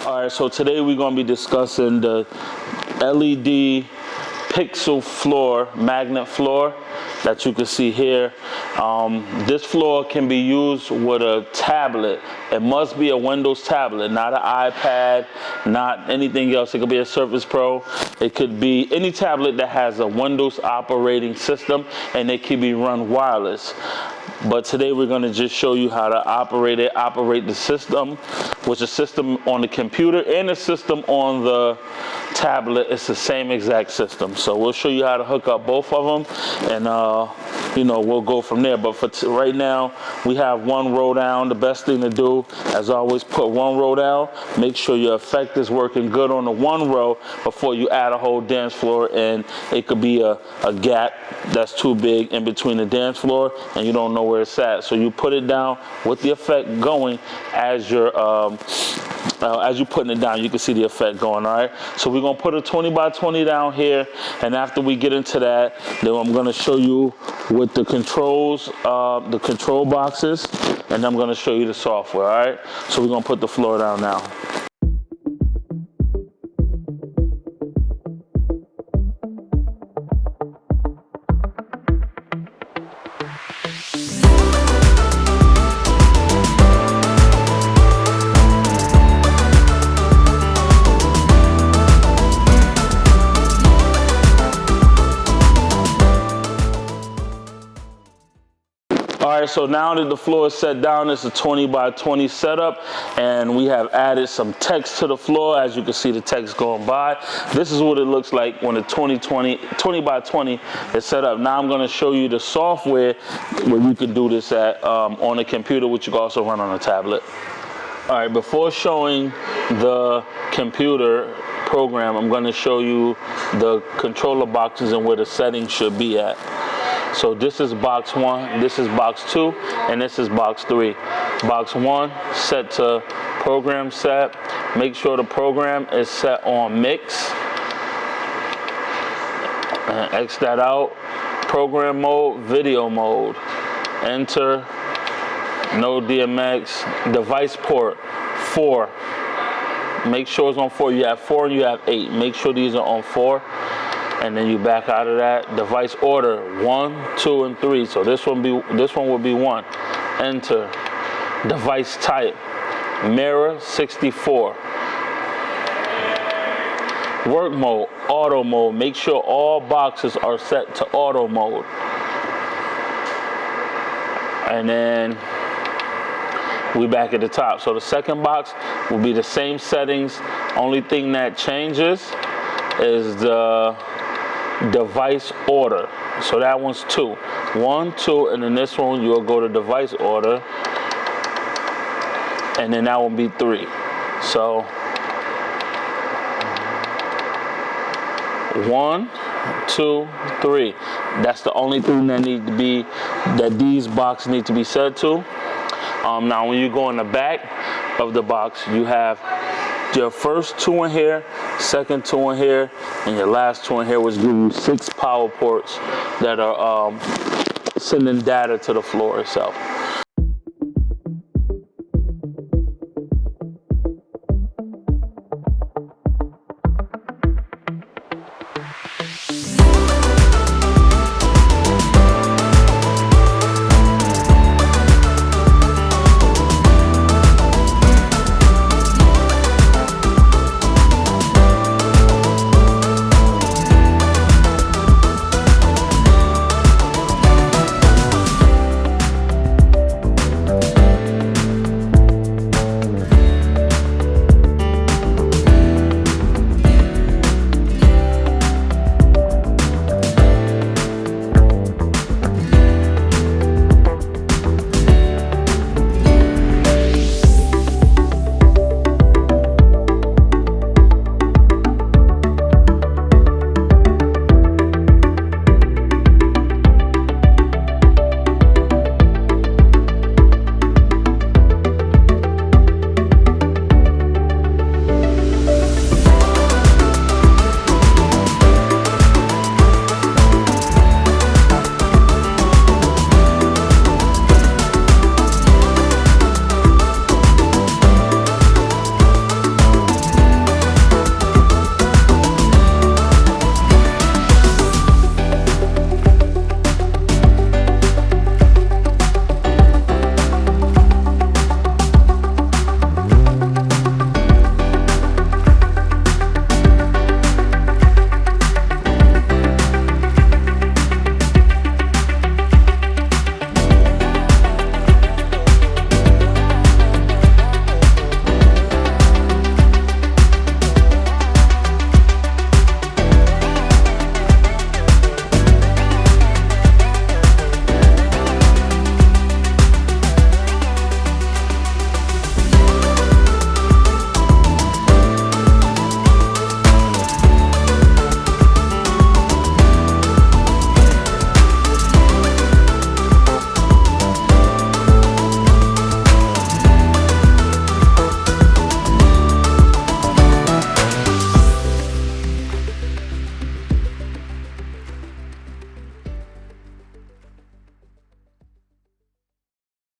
All right, so today we're going to be discussing the LED pixel floor, magnet floor that you can see here. This floor can be used with a tablet. It must be a Windows tablet, not an iPad, not anything else. It could be a Surface Pro. It could be any tablet that has a Windows operating system, and it can be run wireless. But today we're going to just show you how to operate it, operate the system, which is a system on the computer and a system on the tablet. It's the same exact system. So we'll show you how to hook up both of them, and you know, we'll go from there. But for right now, we have one row down. The best thing to do, as always, put one row down. Make sure your effect is working good on the one row before you add a whole dance floor. And it could be a gap that's too big in between the dance floor, and you don't know where it's at. So you put it down with the effect going as you're putting it down. You can see the effect going. All right. So we're gonna put a 20 by 20 down here, and after we get into that, then I'm gonna show you with the controls, the control boxes, and I'm gonna show you the software. All right. So we're gonna put the floor down now. All right, so now that the floor is set down, it's a 20 by 20 setup, and we have added some text to the floor. As you can see, the text going by. This is what it looks like when the 20 by 20 is set up. Now I'm going to show you the software where you can do this at on a computer, which you can also run on a tablet. All right, before showing the computer program, I'm going to show you the controller boxes and where the settings should be at. So this is box 1, this is box 2, and this is box 3. Box 1, set to program set. Make sure the program is set on mix. And X that out. Program mode, video mode. Enter. No DMX. Device port 4. Make sure it's on 4. You have 4 and you have 8. Make sure these are on 4. And then you back out of that. Device order 1, 2, and 3. So this one will be 1. Enter. Device type mirror 64. Work mode, auto mode. Make sure all boxes are set to auto mode. And then we back at the top. So the second box will be the same settings. Only thing that changes is the device order. So that one's 2. 1, 2, and then this one you'll go to device order, and then that will be 3. So 1, 2, 3. That's the only thing that these boxes need to be set to. Now when you go in the back of the box, you have your first 2 in here, second 2 in here, and your last 2 in here, which give you 6 power ports that are sending data to the floor itself.